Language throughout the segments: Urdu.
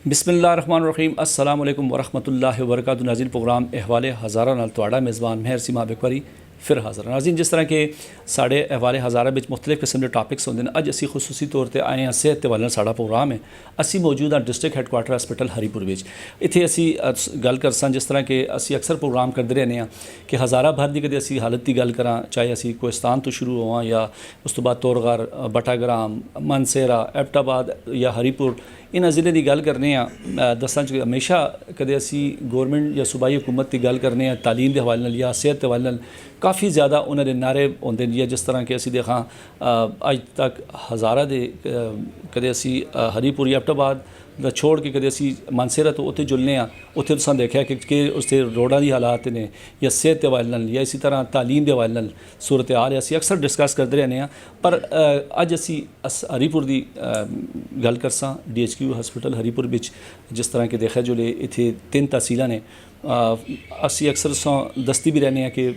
بسم اللہ الرحمن الرحیم السلام علیکم ورحمۃ اللہ وبرکاتہ ناظرین پروگرام احوال ہزارہ نال تواڈا میزبان مہر سیما بکوری پھر حاضر ناظرین جس طرح کہ ساڑے احوال ہزارہ بچ مختلف قسم کے ٹاپکس ہوندے ہیں اج اسی خصوصی طور تے آئے ہیں صحت تے والے ساڑا پروگرام ہے اسی موجود ہاں ڈسٹرکٹ ہیڈ کوارٹر ہاسپٹل ہری پور وچ ایتھے اسی گل کرساں جس طرح کہ اسی اکثر پروگرام کرتے رہنے ہیں کہ ہزارہ بھر دی کدے اسی حالت کی گل کراں چاہے اسی کوہستان تو شروع ہواں یا اس تو بعد تورغار بٹاگرام مانسیرا ایبٹ آباد یا ہری پور انہاں ضلع کی گل کرنے ہیں دساں ہمیشہ کدے اسی گورنمنٹ یا صوبائی حکومت کی گل کرنے ہیں تعلیم کے حوالے نال یا صحت کے حوالے نال کافی زیادہ انہوں نے نعرے ہوندے ہیں جس طرح کہ اسی دیکھاں اج تک ہزارہ دے کدے اسی ہری پور یا ایبٹ آباد دا چھوڑ کے کدے اسی مانسیرا تو اتنے جلنے ہیں اتنے تساں دیکھا کہ اس کے روڈاں دی حالات نے یا صحت کے حوالے نال یا اسی طرح تعلیم کے حوالے نال صورتحال ہے اسی اکثر ڈسکس کرتے رہنے ہیں پر اج اسی ہری پور دی گل کرساں ڈی ایچ کیو ہاسپٹل ہری پور بچ جس طرح کہ دیکھا جلے اتنے 3 تحصیلاں نے اسی اکثر دستی بھی رہنے ہیں کہ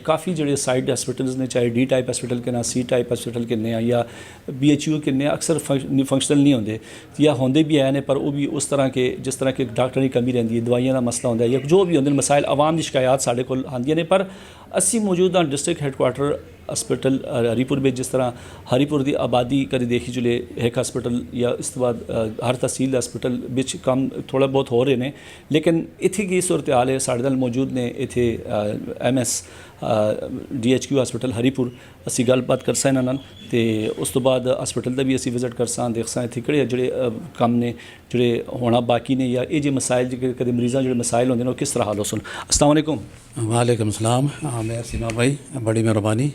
کافی جڑے سائڈ ہاسپٹلز نے چاہے ڈی ٹائپ ہاسپٹل کے نا سی ٹائپ ہاسپٹل کے نے یا بی ایچ یو کے نے اکثر فنکشنل نہیں ہوندے یا ہوندے بھی ہیں پر وہ بھی اس طرح کے جس طرح کہ ڈاکٹر کی کمی رہتی ہے دوائیاں کا مسئلہ ہوتا ہے یا جو بھی ہوندے مسائل عوام کی شکایات سارے کو آندیاں نے پر اسی موجودہ ڈسٹرکٹ ہیڈ کوارٹر ہاسپٹل ہری پور میں جس طرح ہری پور دی آبادی کری دیکھی جلے ایک ہاسپٹل یا اس کے بعد ہر تحصیل ہاسپٹل بچ کام تھوڑا بہت ہو رہے ہیں لیکن اتھے کی صورتحال ہے ساڑے نال موجود نے اتھے M S D H Q hospital Haripur اسی گل بات کرساں انہاں نال تے اس تو بعد ہاسپٹل دا بھی اسی وزٹ کرساں دیکھساں اتھے کہڑے جڑے کام نے جڑے ہونا باقی نے یا یہ جو مسائل کدے مریضاں جڑے مسائل ہوندے نے وہ کس طرح حل ہو سن۔ السلام علیکم۔ وعلیکم السلام۔ میں سیما بھائی بڑی مہربانی۔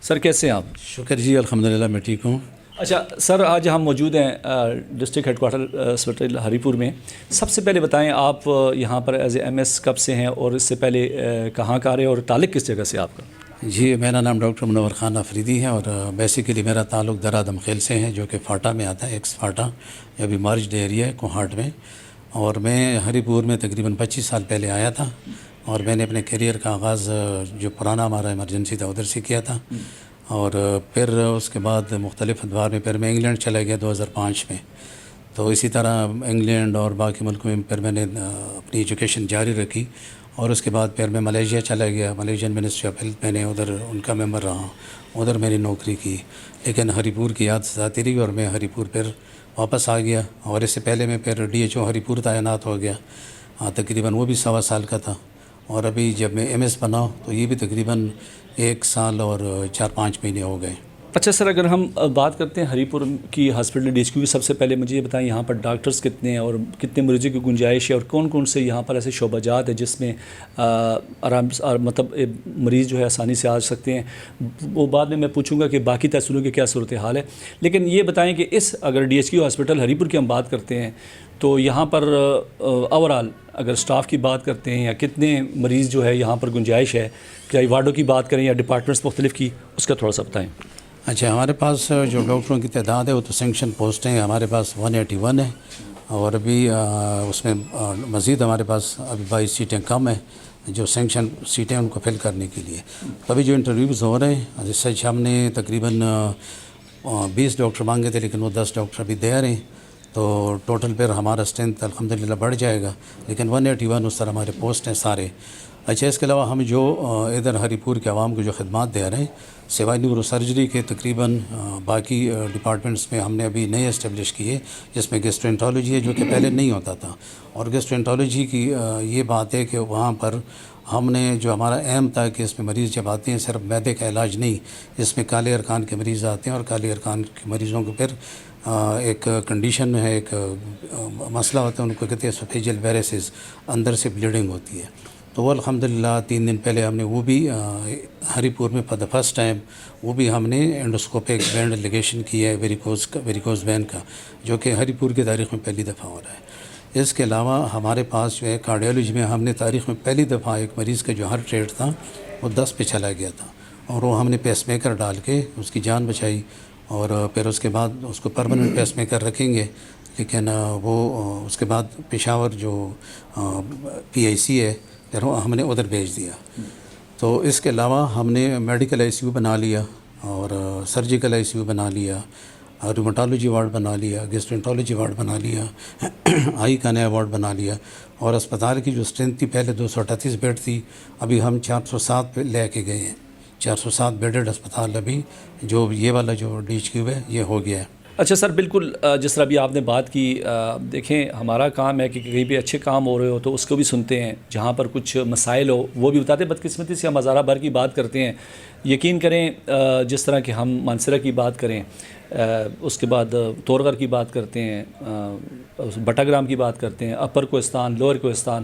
سر کیسے ہیں آپ؟ شکر جی الحمدللہ میں ٹھیک ہوں۔ اچھا سر آج ہم موجود ہیں ڈسٹرکٹ ہیڈ کوارٹر ہاسپٹل ہری پور میں۔ سب سے پہلے بتائیں آپ یہاں پر ایز اے ایم ایس کب سے ہیں اور اس سے پہلے کہاں کا رہے اور تعلق کس جگہ سے آپ کا؟ جی میرا نام ڈاکٹر منور خان آفریدی ہے اور بیسیکلی میرا تعلق درادم خیل سے ہے جو کہ فاٹا میں آتا ہے، ایکس فاٹا یا بھی مارج ڈے ایریا ہے کوہاٹ میں، اور میں ہری پور میں تقریباً 25 سال پہلے آیا تھا اور میں نے اپنے کیریئر کا آغاز جو پرانا ہمارا ایمرجنسی تھا ادھر سے کیا تھا، اور پھر اس کے بعد مختلف ادوار میں پھر میں انگلینڈ چلا گیا 2005 میں، تو اسی طرح انگلینڈ اور باقی ملکوں میں پھر میں نے اپنی ایجوکیشن جاری رکھی، اور اس کے بعد پھر میں ملیشیا چلا گیا، ملیشین منسٹری آف ہیلتھ میں نے ادھر ان کا ممبر رہا، ادھر میں نے نوکری کی، لیکن ہری پور کی یاد آتی رہی اور میں ہری پور پھر واپس آ گیا، اور اس سے پہلے میں پھر ڈی ایچ او ہری پور تعینات ہو گیا، تقریباً وہ بھی 1.25 سال کا تھا، اور ابھی جب میں ایم ایس بنا تو یہ بھی تقریباً 1 سال اور 4-5 مہینے ہو گئے۔ اچھا سر اگر ہم بات کرتے ہیں ہری پور کی ہاسپٹل ڈی ایچ کیو کی، سب سے پہلے مجھے یہ بتائیں یہاں پر ڈاکٹرز کتنے ہیں اور کتنے مریضوں کی گنجائش ہے اور کون کون سے یہاں پر ایسے شعبہ جات ہیں جس میں مطلب مریض جو ہے آسانی سے آ سکتے ہیں، وہ بعد میں پوچھوں گا کہ باقی تحصیلوں کی کیا صورتحال ہے، لیکن یہ بتائیں کہ اس اگر ڈی ایچ کیو ہاسپٹل ہری پور کی ہم بات کرتے ہیں تو یہاں پر اوورال اگر سٹاف کی بات کرتے ہیں یا کتنے مریض جو ہے یہاں پر گنجائش ہے، چاہے وارڈوں کی بات کریں یا ڈپارٹمنٹس مختلف کی، اس کا تھوڑا سا بتائیں۔ اچھا ہمارے پاس جو ڈاکٹروں کی تعداد ہے وہ تو سینکشن پوسٹیں ہیں ہمارے پاس 181 ہے، اور ابھی اس میں مزید ہمارے پاس ابھی 22 سیٹیں کم ہیں جو سینکشن سیٹیں ان کو فل کرنے کے لیے، تو ابھی جو انٹرویوز ہو رہے ہیں جس سے ہم نے تقریباً 20 ڈاکٹر مانگے تھے لیکن وہ 10 ڈاکٹر ابھی دے رہے ہیں، تو ٹوٹل پھر ہمارا اسٹرینتھ الحمدللہ بڑھ جائے گا، لیکن 181 اس طرح ہمارے پوسٹ ہیں سارے۔ اچھا اس کے علاوہ ہم جو ادھر ہری پور کے عوام کو جو خدمات دے رہے ہیں سوائے نیورو سرجری کے تقریباً باقی ڈپارٹمنٹس میں ہم نے ابھی نئے اسٹیبلش کیے، جس میں گیسٹرینٹالوجی ہے جو کہ پہلے نہیں ہوتا تھا، اور گیسٹرینٹالوجی کی یہ بات ہے کہ وہاں پر ہم نے جو ہمارا ایم تھا کہ اس میں مریض جب آتے ہیں صرف معدے کا علاج نہیں، اس میں کالے ارکان کے مریض آتے ہیں، اور کالے ارکان کے مریضوں کو پھر ایک کنڈیشن ہے، ایک مسئلہ ہوتا ہے، ان کو کہتے ہیں اسوفیجل ویریسز، اندر سے بلیڈنگ ہوتی ہے، تو وہ الحمدللہ 3 دن پہلے ہم نے وہ بھی ہری پور میں فار دا فرسٹ ٹائم وہ بھی ہم نے انڈوسکوپک بینڈ لیگیشن کی ہے ویریکوز وین کا، جو کہ ہری پور کی تاریخ میں پہلی دفعہ ہو رہا ہے۔ اس کے علاوہ ہمارے پاس جو ہے کارڈیالوجی میں ہم نے تاریخ میں پہلی دفعہ ایک مریض کا جو ہارٹ ریٹ تھا وہ 10 پہ چلا گیا تھا، اور وہ ہم نے پیس میکر ڈال کے اس کی جان بچائی، اور پھر اس کے بعد اس کو پرماننٹ پیس میکر رکھیں گے، لیکن وہ اس کے بعد پشاور جو پی آئی سی ہے پھر ہم نے ادھر بھیج دیا۔ تو اس کے علاوہ ہم نے میڈیکل آئی سی یو بنا لیا اور سرجیکل آئی سی یو بنا لیا، رومٹالوجی وارڈ بنا لیا، گیسٹرنٹالوجی وارڈ بنا لیا، آئی کا نیا وارڈ بنا لیا، اور اسپتال کی جو اسٹرینتھ تھی پہلے 238 بیڈ تھی، ابھی ہم 407 پہ لے کے گئے ہیں، 407 بیڈڈ اسپتال ابھی جو یہ والا جو DHQ ہے یہ ہو گیا ہے۔ اچھا سر، بالکل جس طرح ابھی آپ نے بات کی، دیکھیں ہمارا کام ہے کہ کہیں بھی اچھے کام ہو رہے ہو تو اس کو بھی سنتے ہیں، جہاں پر کچھ مسائل ہو وہ بھی بتاتے ہیں۔ بدقسمتی سے ہم ہزارہ بھر کی بات کرتے ہیں، یقین کریں جس طرح کہ ہم مانسرہ کی بات کریں، اس کے بعد تورغر کی بات کرتے ہیں، بٹاگرام کی بات کرتے ہیں، اپر کوہستان، لوئر کوہستان،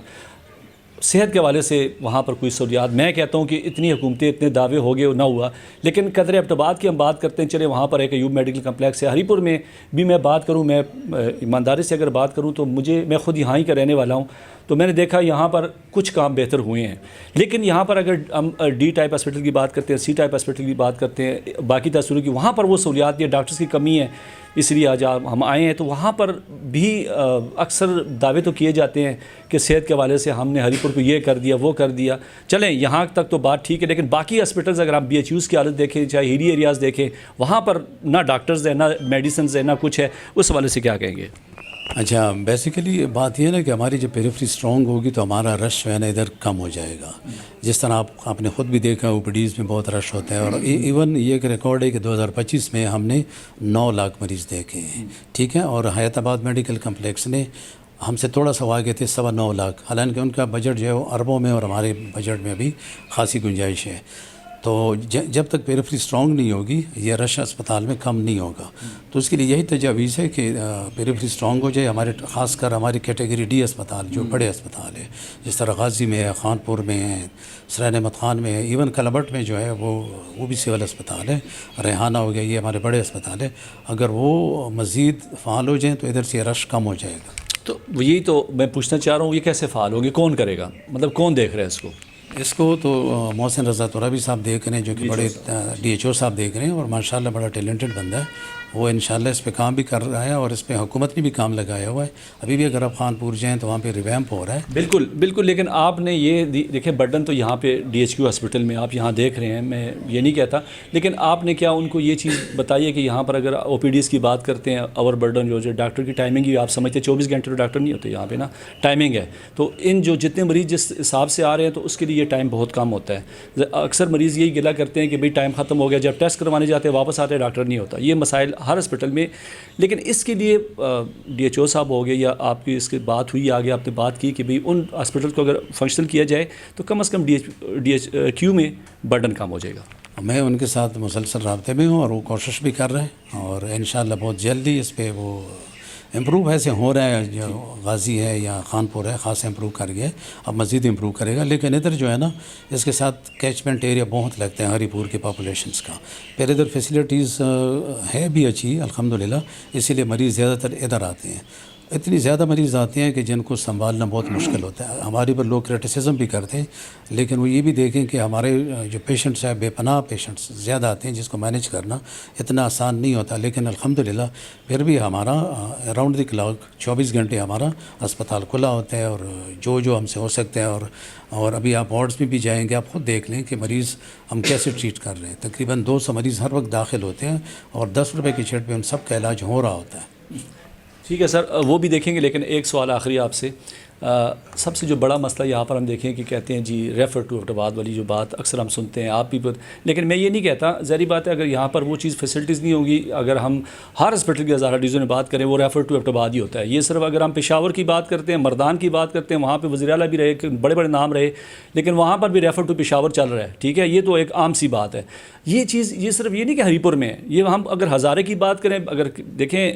صحت کے حوالے سے وہاں پر کوئی سہولیات، میں کہتا ہوں کہ اتنی حکومتیں اتنے دعوے ہو گئے نہ ہوا، لیکن قدر ابتباد کی ہم بات کرتے ہیں۔ چلے وہاں پر ایک ایوب میڈیکل کمپلیکس ہے، ہری پور میں بھی میں بات کروں، میں ایمانداری سے اگر بات کروں تو میں خود یہاں ہی کا رہنے والا ہوں، تو میں نے دیکھا یہاں پر کچھ کام بہتر ہوئے ہیں، لیکن یہاں پر اگر ہم D ٹائپ ہاسپٹل کی بات کرتے ہیں، C ٹائپ ہاسپٹل کی بات کرتے ہیں، باقی تاثروں کی، وہاں پر وہ سہولیات یا ڈاکٹرز کی کمی ہے، اس لیے آج ہم آئے ہیں۔ تو وہاں پر بھی اکثر دعوے تو کیے جاتے ہیں کہ صحت کے حوالے سے ہم نے ہری پور کو یہ کر دیا وہ کر دیا، چلیں یہاں تک تو بات ٹھیک ہے، لیکن باقی ہاسپٹلز اگر آپ BHUs کی حالت دیکھیں، چاہے ہیلی ایریاز دیکھیں، وہاں پر نہ ڈاکٹرز ہیں، نہ میڈیسنز ہیں، نہ کچھ ہے، اس حوالے سے کیا کہیں گے؟ اچھا، بیسیکلی بات یہ ہے نا کہ ہماری جب پیریفری اسٹرانگ ہوگی تو ہمارا رش جو ہے نا ادھر کم ہو جائے گا۔ جس طرح آپ نے خود بھی دیکھا OPDs میں بہت رش ہوتا ہے، اور ایون یہ ایک ریکارڈ ہے کہ 2025 میں ہم نے 9 لاکھ مریض دیکھے ہیں، ٹھیک ہے، اور حیات آباد میڈیکل کمپلیکس نے ہم سے تھوڑا سا آگے تھے 9.25 لاکھ، حالانکہ ان کا بجٹ جو ہے وہ اربوں میں اور ہمارے بجٹ میں بھی خاصی گنجائش ہے۔ تو جب تک پیریفری اسٹرانگ نہیں ہوگی یہ رش اسپتال میں کم نہیں ہوگا، تو اس کے لیے یہی تجاویز ہے کہ پیریفری اسٹرانگ ہو جائے۔ ہمارے خاص کر ہماری کیٹیگری D اسپتال جو بڑے اسپتال ہے، جس طرح غازی میں ہے، خانپور میں ہے، سرین احمد خان میں ہے، ایون کلبٹ میں جو ہے وہ بھی سول اسپتال ہے، ریحانہ ہو گیا، یہ ہمارے بڑے اسپتال ہے، اگر وہ مزید فعال ہو جائیں تو ادھر سے رش کم ہو جائے گا۔ تو یہی تو میں پوچھنا چاہ رہا ہوں، یہ کیسے فعال ہوں گے، کون کرے گا، مطلب کون دیکھ رہا ہے اس کو؟ اس کو تو محسن رضا ترابی صاحب دیکھ رہے ہیں، جو کہ بڑے DHO صاحب دیکھ رہے ہیں، اور ماشاءاللہ بڑا ٹیلنٹڈ بندہ ہے وہ، انشاءاللہ اس پہ کام بھی کر رہا ہے، اور اس پہ حکومت نے بھی کام لگایا ہوا ہے۔ ابھی بھی اگر آپ خانپور جائیں تو وہاں پہ ریویمپ ہو رہا ہے۔ بالکل بالکل، لیکن آپ نے یہ دیکھیں برڈن تو یہاں پہ DHQ ہاسپٹل میں آپ یہاں دیکھ رہے ہیں، میں یہ نہیں کہتا، لیکن آپ نے کیا ان کو یہ چیز بتائی ہے کہ یہاں پر اگر OPDs کی بات کرتے ہیں، اوور برڈن جو ڈاکٹر کی ٹائمنگ ہی آپ سمجھتے ہیں 24 گھنٹے تو ڈاکٹر نہیں ہوتے یہاں پہ نا، ٹائمنگ ہے، تو ان جو جتنے مریض جس حساب سے آ رہے ہیں تو اس کے لیے یہ ٹائم بہت کم ہوتا ہے۔ اکثر مریض یہی گلا کرتے ہیں کہ بھئی ٹائم ختم ہو گیا، جب ٹیسٹ کروانے جاتے ہیں واپس آتے ہیں ڈاکٹر نہیں ہوتا، یہ مسائل ہر ہاسپٹل میں، لیکن اس کے لیے DHO صاحب ہو گئے یا آپ کی اس کی بات ہوئی آگے آپ نے بات کی کہ بھئی ان ہاسپٹل کو اگر فنکشنل کیا جائے تو کم از کم DHQ میں برڈن کم ہو جائے گا۔ میں ان کے ساتھ مسلسل رابطے میں ہوں، اور وہ کوشش بھی کر رہے ہیں، اور انشاءاللہ بہت جلدی اس پہ وہ امپروو ایسے ہو رہا ہے، جو غازی ہے یا خانپور ہے خاص امپروو کر گیا ہے، اب مزید امپروو کرے گا، لیکن ادھر جو ہے نا اس کے ساتھ کیچمنٹ ایریا بہت لگتے ہیں ہری پور کے پاپولیشنس کا، پھر ادھر فیسلٹیز ہے بھی اچھی الحمدللہ، اسی لیے مریض زیادہ تر ادھر آتے ہیں۔ اتنی زیادہ مریض آتے ہیں کہ جن کو سنبھالنا بہت مشکل ہوتا ہے، ہمارے پر لوگ کرٹیسزم بھی کرتے ہیں، لیکن وہ یہ بھی دیکھیں کہ ہمارے جو پیشنٹس ہیں بے پناہ پیشنٹس زیادہ آتے ہیں، جس کو مینیج کرنا اتنا آسان نہیں ہوتا، لیکن الحمدللہ پھر بھی ہمارا اراؤنڈ دی کلاک 24 گھنٹے ہمارا اسپتال کھلا ہوتا ہے، اور جو ہم سے ہو سکتا ہے، اور ابھی آپ وارڈس میں بھی جائیں گے آپ خود دیکھ لیں کہ مریض ہم کیسے ٹریٹ کر رہے ہیں، تقریباً 200 مریض ہر وقت داخل ہوتے ہیں، اور 10 روپے کی چیٹ پہ ان سب کا علاج ہو رہا ہوتا ہے۔ ٹھیک ہے سر، وہ بھی دیکھیں گے، لیکن ایک سوال آخری آپ سے، سب سے جو بڑا مسئلہ یہاں پر ہم دیکھیں کہ کہتے ہیں جی ریفر ٹو ایبٹاباد والی جو بات اکثر ہم سنتے ہیں، آپ بھی لیکن میں یہ نہیں کہتا، ظاہری بات ہے اگر یہاں پر وہ چیز فیسلٹیز نہیں ہوگی، اگر ہم ہر ہاسپٹل کی ہزارہ ڈویژن میں بات کریں وہ ریفر ٹو ایبٹاباد ہی ہوتا ہے، یہ صرف اگر ہم پشاور کی بات کرتے ہیں، مردان کی بات کرتے ہیں، وہاں پہ وزیر اعلیٰ بھی رہے، بڑے بڑے نام رہے، لیکن وہاں پر بھی ریفر ٹو پشاور چل رہا ہے، ٹھیک ہے، یہ تو ایک عام سی بات ہے۔ یہ چیز یہ صرف یہ نہیں کہ ہری پور میں ہے، یہ ہم اگر ہزارے کی بات کریں، اگر دیکھیں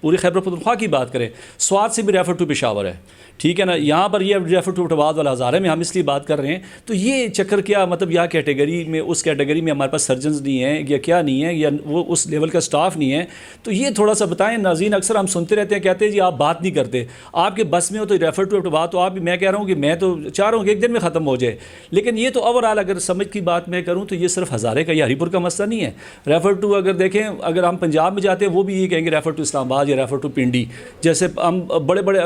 پوری خیبر پختونخوا کی بات کریں، سوات سے بھی ریفر ٹو پشاور ہے، ٹھیک ہے نا، یہاں پر یہ ریفر ٹو ایبٹاباد والا ہزارے میں ہم اس لیے بات کر رہے ہیں، تو یہ چکر کیا مطلب یا کیٹیگری میں اس کیٹیگری میں ہمارے پاس سرجنز نہیں ہیں یا کیا نہیں ہے، یا وہ اس لیول کا سٹاف نہیں ہے، تو یہ تھوڑا سا بتائیں ناظرین، اکثر ہم سنتے رہتے ہیں، کہتے ہیں جی آپ بات نہیں کرتے، آپ کے بس میں ہو تو ریفر ٹو ایبٹاباد، تو آپ بھی، میں کہہ رہا ہوں کہ میں تو چاہ رہا ہوں کہ ایک دن میں ختم ہو جائے، لیکن یہ تو اوور آل اگر سمجھ کی بات میں کروں تو یہ صرف ہزارے کا یا ہری پور کا مسئلہ نہیں ہے۔ ریفر ٹو اگر دیکھیں، اگر ہم پنجاب میں جاتے ہیں وہ بھی یہ کہیں گے ریفر ٹو اسلام آباد یا ریفر ٹو پنڈی، جیسے ہم بڑے بڑے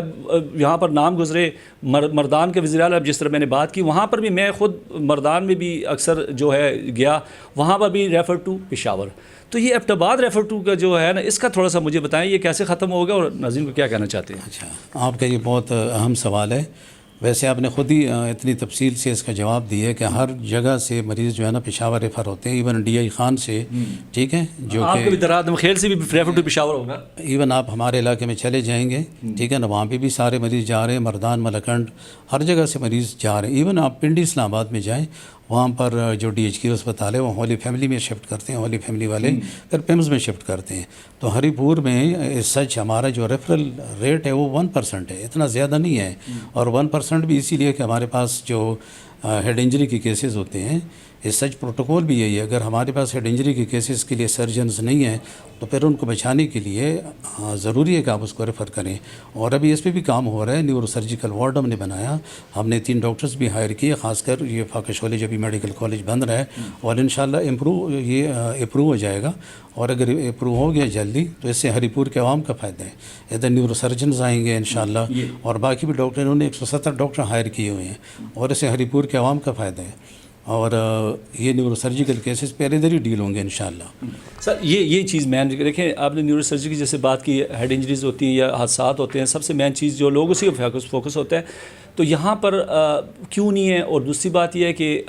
یہاں پر نام گزرے مردان کے وزیر اعلیٰ جس طرح میں نے بات کی, وہاں پر بھی میں خود مردان میں بھی اکثر جو ہے گیا, وہاں پر بھی ریفر ٹو پشاور. تو یہ ایبٹ آباد ریفر ٹو کا جو ہے نا, اس کا تھوڑا سا مجھے بتائیں یہ کیسے ختم ہوگا اور ناظرین کو کیا کہنا چاہتے ہیں؟ اچھا, آپ کا یہ بہت اہم سوال ہے. ویسے آپ نے خود ہی اتنی تفصیل سے اس کا جواب دیا ہے کہ ہر جگہ سے مریض جو ہے نا پشاور ریفر ہوتے ہیں, ایون ڈی آئی خان سے, ٹھیک ہے, جو آپ کے بھی دراد خیل سے بھی ریفر ٹو پشاور ہوگا. ایون آپ ہمارے علاقے میں چلے جائیں گے, ٹھیک ہے نا, وہاں پہ بھی سارے مریض جا رہے ہیں, مردان, ملکنڈ, ہر جگہ سے مریض جا رہے ہیں. ایون آپ پنڈی اسلام آباد میں جائیں, وہاں پر جو ڈی ایچ کیو اسپتال ہے وہ ہولی فیملی میں شفٹ کرتے ہیں, ہولی فیملی والے پھر پیمز میں شفٹ کرتے ہیں. تو ہری پور میں سچ ہمارا جو ریفرل ریٹ ہے وہ 1% ہے, اتنا زیادہ نہیں ہے. اور 1% بھی اسی لیے کہ ہمارے پاس جو ہیڈ انجری کے کیسز ہوتے ہیں, اس سچ پروٹوکول بھی یہی ہے, اگر ہمارے پاس ہیڈ انجری کے کیسز کے لیے سرجنز نہیں ہیں تو پھر ان کو بچانے کے لیے ضروری ہے کہ آپ اس کو ریفر کریں. اور ابھی اس پہ بھی کام ہو رہا ہے, نیورو سرجیکل وارڈ ہم نے بنایا, ہم نے 3 ڈاکٹرز بھی ہائر کیے, خاص کر یہ فاقہ شعلے جو بھی میڈیکل کالج بن رہا ہے, اور انشاءاللہ امپروو ہو جائے گا. اور اگر امپروو ہو گیا جلدی تو اس سے ہری پور کے عوام کا فائدہ ہے. ادھر نیورو سرجنز آئیں گے انشاءاللہ, اور باقی بھی ڈاکٹر, انہوں نے 170 ڈاکٹر ہائر کیے ہوئے ہیں, اور اس سے ہری پور کے عوام کا فائدہ ہے. اور یہ نیورو سرجیکل کیسز پہلے ادھر ہی ڈیل ہوں گے انشاءاللہ. سر یہ چیز مین دیکھیں, آپ نے نیورو سرجری کی جیسے بات کی, ہیڈ انجریز ہوتی ہیں یا حادثات ہوتے ہیں, سب سے مین چیز جو لوگ اسی کو فوکس ہوتا ہے. تو یہاں پر کیوں نہیں ہے؟ اور دوسری بات یہ ہے کہ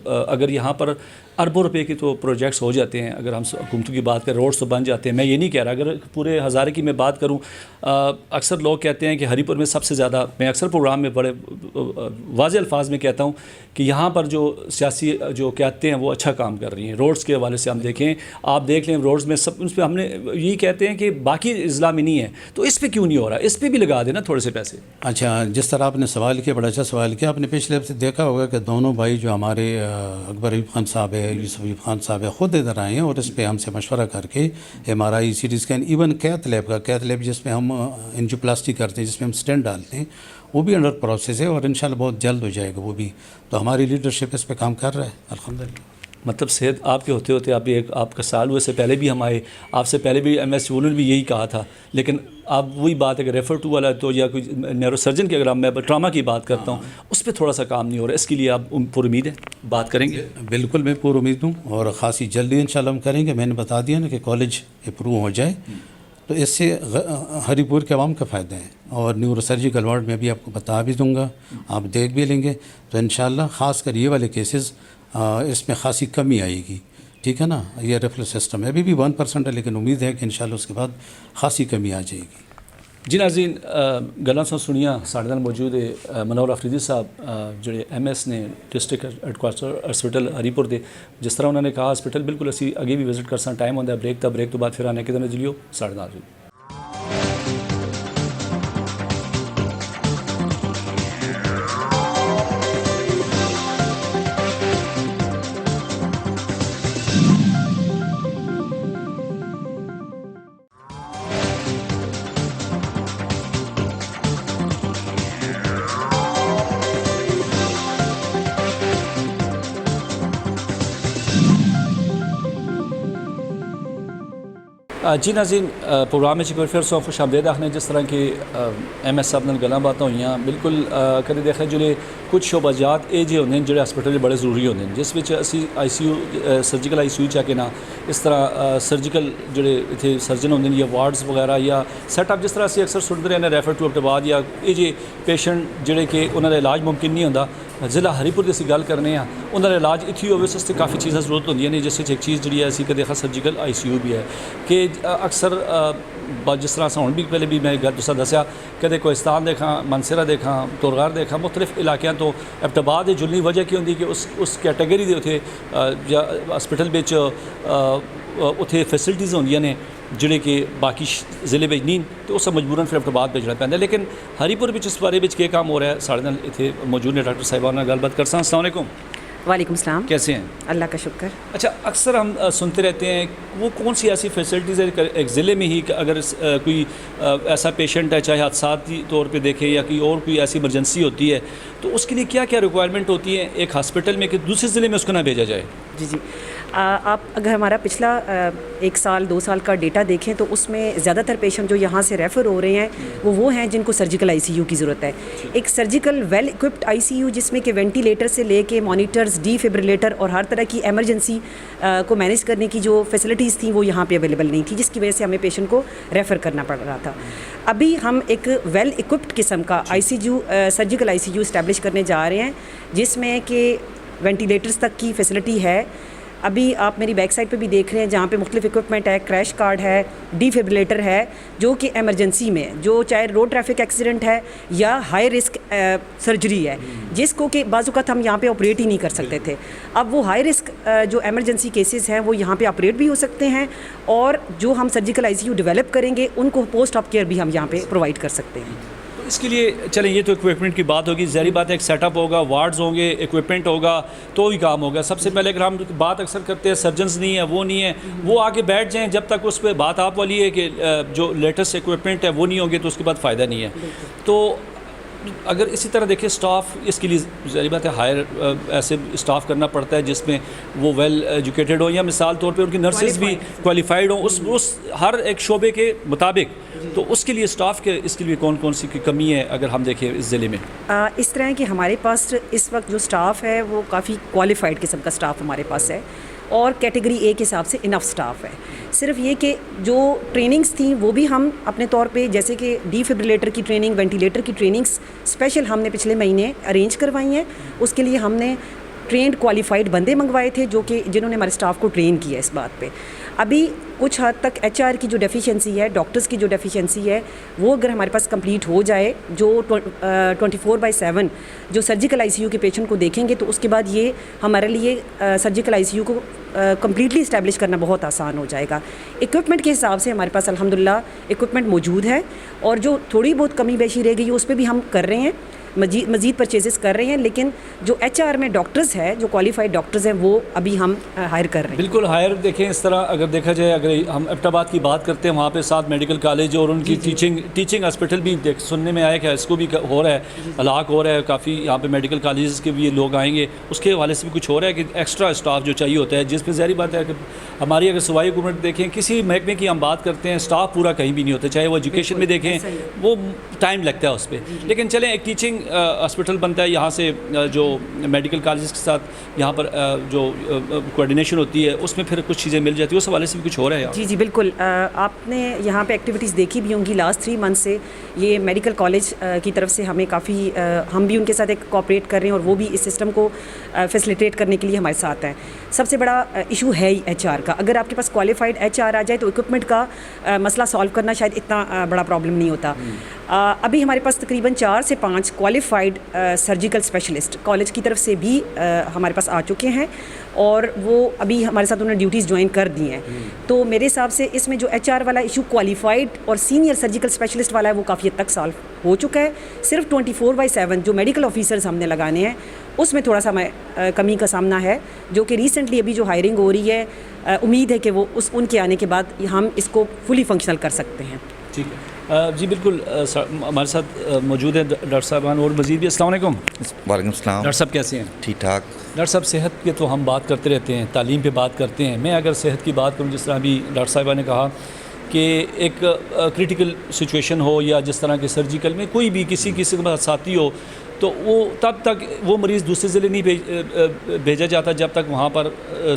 اگر یہاں پر اربوں روپے کے تو پروجیکٹس ہو جاتے ہیں, اگر ہم حکومتوں کی بات کریں روڈس تو بن جاتے ہیں. میں یہ نہیں کہہ رہا, اگر پورے ہزارے کی میں بات کروں, اکثر لوگ کہتے ہیں کہ ہری پور میں سب سے زیادہ, میں اکثر پروگرام میں بڑے واضح الفاظ میں کہتا ہوں کہ یہاں پر جو سیاسی جو قیادتیں ہیں وہ اچھا کام کر رہی ہیں. روڈس کے حوالے سے ہم دیکھیں, آپ دیکھ لیں روڈس میں سب, اس پہ ہم نے یہی کہتے ہیں کہ باقی اضلاع میں نہیں ہے, تو اس پہ کیوں نہیں ہو رہا؟ اس پہ بھی لگا دینا تھوڑے سے پیسے. اچھا, جس طرح آپ نے سوال کیا, بڑا اچھا سوال کیا. آپ نے پچھلے ہفتے دیکھا ہوگا کہ دونوں بھائی جو ہمارے اکبر ایوب خان صاحب ہے, یوسف ایوب خان صاحب ہے, خود ادھر آئے ہیں اور اس پہ ہم سے مشورہ کر کے M R I, C T scan, even cath lab جس میں ہم انجیوپلاسٹی کرتے ہیں, جس میں ہم اسٹینٹ ڈالتے ہیں, وہ بھی انڈر پروسیس ہے, اور انشاءاللہ بہت جلد ہو جائے گا وہ بھی. تو ہماری لیڈرشپ اس پہ کام کر رہا ہے الحمدللہ. مطلب صحت آپ کے ہوتے ہوتے آپ کا سال ہوئے سے پہلے بھی ہم آئے, آپ سے پہلے بھی ایم ایس انہوں نے بھی یہی کہا تھا, لیکن اب وہی بات ہے کہ ریفر ٹو والا تو, یا کوئی نیورو سرجن کی اگر میں ٹراما کی بات کرتا ہوں, اس پہ تھوڑا سا کام نہیں ہو رہا. اس کے لیے آپ پر امید ہے بات کریں گے؟ بالکل, میں پر امید ہوں, اور خاصی جلدی انشاءاللہ ہم کریں گے. میں نے بتا دیا نا کہ کالج اپروو ہو جائے تو اس سے ہری پور کے عوام کا فائدہ ہے. اور نیورو سرجیکل وارڈ میں بھی آپ کو بتا بھی دوں گا, آپ دیکھ بھی لیں گے, تو انشاءاللہ خاص کر یہ والے کیسز اس میں خاصی کمی آئے گی. ٹھیک ہے نا, یہ ریفرل سسٹم ہے, ابھی بھی 1% ہے, لیکن امید ہے کہ انشاءاللہ اس کے بعد خاصی کمی آ جائے گی. جی ناظرین, گلاں سنیا ساڑھے نال موجود ہے منور آفریدی صاحب جڑے ایم ایس نے ڈسٹرکٹ ہیڈکوارٹر ہاسپٹل ہری پور دے. جس طرح انہوں نے کہا ہاسپٹل بالکل اسی اگے بھی وزٹ کر ساں, ٹائم ہوتا ہے بریک تو بعد پھر آنے کے دن جلیو ساڑھے نال. جی ناظرین, پروگرام میں پھر سو خوش آمدید آخنے. جس طرح کہ ایم ایس صاحب نے گلاں باتیں ہوئی ہیں, بالکل کدے دیکھا جڑے کچھ شعبہ جات یہ جے ہوندے جڑے ہاسپٹل بڑے ضروری ہوندے, جس وچ اسی I C U surgical I C U چا کے نا, اس طرح سرجیکل جڑے اتنے سرجن ہوندے یا وارڈز وغیرہ یا سیٹ اپ, جس طرح اسی اکثر سنتے رہنے ریفر ٹو ایبٹ آباد, یا یہ جے پیشنٹ جڑے کہ انہوں کا علاج ممکن نہیں ہوتا ضلع ہری پور کی اسی گل کرنے ہیں, انہوں کا علاج اتھی ہوئے, اس سے کافی چیزیں ضرورت ہوندی ہیں, جس ایک چیز جڑی ہے اسی دیکھا سرجیکل آئی سی یو بھی ہے. کہ اکثر جس طرح سے ہوں بھی پہلے بھی میں گل دوسرا دسیا, کدے کوہستان دیکھاں, منصیرہ دیکھاں, تورغار دیکھاں, مختلف علاقوں تو ایبٹ آباد جلنی وجہ کی ہوندی کہ اس کیٹیگری دے اتنے یا ہاسپٹل بچ اتنے فیسلٹیز ہوندیاں نے جڑے کہ باقی ضلع بچ نہیں, تو اس مجبوراً پھر ایبٹ آباد بھیجنا پہنتا ہے. لیکن ہری پور بچ اس بارے کیا کام ہو رہا ہے, سارے نال اتنے موجود نے ڈاکٹر صاحبان گل بات کرساں. السلام علیکم. وعلیکم السلام. کیسے ہیں؟ اللہ کا شکر. اچھا، اکثر ہم سنتے رہتے ہیں وہ کون سی ایسی فیسلٹیز ہے ایک ضلع میں ہی کہ اگر کوئی ایسا پیشنٹ ہے، چاہے حادثاتی طور پہ دیکھیں یا کوئی ایسی ایمرجنسی ہوتی ہے، تو اس کے لیے کیا کیا ریکوائرمنٹ ہوتی ہے ایک ہاسپٹل میں کہ دوسرے ضلع میں اس کو نہ بھیجا جائے؟ جی آپ اگر ہمارا پچھلا 1 سال 2 سال کا ڈیٹا دیکھیں تو اس میں زیادہ تر پیشنٹ جو یہاں سے ریفر ہو رہے ہیں وہ ہیں جن کو سرجیکل آئی سی یو کی ضرورت ہے. ایک surgical well equipped I C U جس میں کہ وینٹیلیٹر سے لے کے مانیٹرز، ڈی فیبریلیٹر اور ہر طرح کی ایمرجنسی کو مینیج کرنے کی جو فیسلٹیز تھیں وہ یہاں پہ اویلیبل نہیں تھی، جس کی وجہ سے ہمیں پیشنٹ کو ریفر کرنا پڑ رہا تھا. ابھی ہم ایک ویل اکوپڈ قسم کا I C U surgical I C U establish کرنے جا رہے ہیں جس میں کہ وینٹیلیٹرز تک کی فیسلٹی ہے. ابھی آپ میری بیک سائڈ پہ بھی دیکھ رہے ہیں جہاں پہ مختلف اکوپمنٹ ہے، کریش کارڈ ہے، ڈی فیبریلیٹر ہے، جو کہ ایمرجنسی میں جو چاہے روڈ ٹریفک ایکسیڈنٹ ہے یا ہائی رسک سرجری ہے جس کو کہ بعض اوقات ہم یہاں پہ آپریٹ ہی نہیں کر سکتے تھے، اب وہ ہائی رسک جو ایمرجنسی کیسز ہیں وہ یہاں پہ آپریٹ بھی ہو سکتے ہیں، اور جو ہم surgical I C U develop کریں گے ان کو پوسٹ آف کیئر بھی ہم یہاں پہ پرووائڈ کر سکتے ہیں. اس کے لیے چلیں یہ تو اکوپمنٹ کی بات ہوگی، ظاہری بات ہے ایک سیٹ اپ ہوگا، وارڈز ہوں گے، اکوپمنٹ ہوگا تو ہی کام ہوگا. سب سے پہلے اگر ہم بات اکثر کرتے ہیں سرجنز نہیں ہے، وہ نہیں ہے، وہ آگے بیٹھ جائیں جب تک اس پہ بات آپ والی ہے کہ جو لیٹسٹ اکوپمنٹ ہے وہ نہیں ہوں گے تو اس کے بعد فائدہ نہیں ہے. تو اگر اسی طرح دیکھیں اسٹاف اس کے لیے ظاہری بات ہے ہائر ایسے اسٹاف کرنا پڑتا ہے جس میں وہ ویل ایجوکیٹڈ ہوں یا مثال طور پہ ان کی نرسز بھی کوالیفائڈ ہوں اس ہر ایک شعبے کے مطابق. تو اس کے لیے اسٹاف کے اس کے لیے کون سی کی کمی ہے اگر ہم دیکھیں اس ضلع میں؟ اس طرح کہ ہمارے پاس اس وقت جو اسٹاف ہے وہ کافی کوالیفائڈ قسم کا اسٹاف ہمارے پاس ہے اور کیٹیگری اے کے حساب سے انف اسٹاف ہے. صرف یہ کہ جو ٹریننگز تھیں وہ بھی ہم اپنے طور پہ جیسے کہ ڈی فیبریلیٹر کی ٹریننگ، وینٹیلیٹر کی ٹریننگز اسپیشل ہم نے پچھلے مہینے ارینج کروائی ہیں. اس کے لیے ہم نے ٹرینڈ کوالیفائڈ بندے منگوائے تھے جو کہ جنہوں نے ہمارے اسٹاف کو ٹرین کیا اس بات پہ. ابھی کچھ حد تک ایچ آر کی جو ڈیفیشنسی ہے، ڈاکٹرز کی جو ڈیفیشنسی ہے، وہ اگر ہمارے پاس کمپلیٹ ہو جائے، جو 24/7 جو سرجیکل آئی سی یو کے پیشنٹ کو دیکھیں گے تو اس کے بعد یہ ہمارے لیے سرجیکل آئی سی یو کو کمپلیٹلی اسٹیبلش کرنا بہت آسان ہو جائے گا. اکوپمنٹ کے حساب سے ہمارے پاس الحمدللہ اکوپمنٹ موجود ہے، اور جو تھوڑی بہت کمی بیشی رہ گئی اس پہ بھی ہم کر رہے ہیں، مزید پرچیزز کر رہے ہیں. لیکن جو ایچ آر میں ڈاکٹرز ہے، جو کوالیفائڈ ڈاکٹرز ہیں، وہ ابھی ہم ہائر کر رہے ہیں. بالکل ہائر دیکھیں اس طرح اگر دیکھا جائے، اگر ہم ایبٹ آباد کی بات کرتے ہیں وہاں پہ 7 میڈیکل کالج اور ان کی ٹیچنگ ہاسپٹل بھی سننے میں آیا کہ اس کو بھی ہو رہا ہے، ہلاک ہو رہا ہے کافی. یہاں پہ میڈیکل کالجز کے بھی لوگ آئیں گے، اس کے حوالے سے بھی کچھ ہو رہا ہے کہ ایکسٹرا اسٹاف جو چاہیے ہوتا ہے، جس پہ ظاہری بات ہے کہ ہماری اگر صوبائی حکومت دیکھیں کسی محکمے کی ہم بات کرتے ہیں اسٹاف پورا کہیں بھی نہیں ہوتا، چاہے وہ ایجوکیشن میں دیکھیں وہ ٹائم لگتا ہے اس پہ. لیکن چلیں ایک ٹیچنگ ہاسپٹل بنتا ہے یہاں سے، جو میڈیکل کالجز کے ساتھ یہاں پر جو کوآرڈینیشن ہوتی ہے اس میں پھر کچھ چیزیں مل جاتی ہیں، اس حوالے سے بھی کچھ ہو رہا ہے. جی بالکل. آپ نے یہاں پہ ایکٹیویٹیز دیکھی بھی ہوں گی لاسٹ 3 منتھ سے. یہ میڈیکل کالج کی طرف سے ہمیں کافی ہم بھی ان کے ساتھ ایک کوآپریٹ کر رہے ہیں اور وہ بھی اس سسٹم کو فیسلیٹیٹ کرنے کے لیے ہمارے ساتھ ہیں. سب سے بڑا ایشو ہے ہی ایچ آر کا. اگر آپ کے پاس کوالیفائڈ ایچ آر آ جائے تو اکوپمنٹ کا مسئلہ سالو کرنا شاید اتنا بڑا پرابلم نہیں ہوتا. ابھی ہمارے پاس تقریباً 4 سے 5 کوالیفائڈ سرجیکل اسپیشلسٹ کالج کی طرف سے بھی ہمارے پاس آ چکے ہیں، اور وہ ابھی ہمارے ساتھ انہوں نے ڈیوٹیز جوائن کر دی ہیں. تو میرے حساب سے اس میں جو ایچ آر والا ایشو کوالیفائڈ اور سینئر سرجیکل اسپیشلسٹ والا ہے وہ کافی حد تک سالو ہو چکا ہے. صرف 24/7 جو میڈیکل آفیسرز ہم نے لگانے ہیں اس میں تھوڑا سا کمی کا سامنا ہے، جو کہ ریسنٹلی ابھی جو ہائرنگ ہو رہی ہے امید ہے کہ وہ ان کے آنے کے بعد ہم اس کو فلی فنکشنل کر سکتے ہیں. ٹھیک ہے جی بالکل. ہمارے ساتھ موجود ہیں ڈاکٹر صاحبان اور مزید بھی. السلام علیکم. وعلیکم السلام. ڈاکٹر صاحب کیسے ہیں؟ ٹھیک ٹھاک. ڈاکٹر صاحب صحت کے تو ہم بات کرتے رہتے ہیں، تعلیم پہ بات کرتے ہیں. میں اگر صحت کی بات کروں، جس طرح ابھی ڈاکٹر صاحبہ نے کہا کہ ایک کریٹیکل سچویشن ہو یا جس طرح کے سرجیکل میں کوئی بھی کسی کے ساتھ ساتھی ہو تو وہ تب تک وہ مریض دوسرے ضلع نہیں بھیجا جاتا جب تک وہاں پر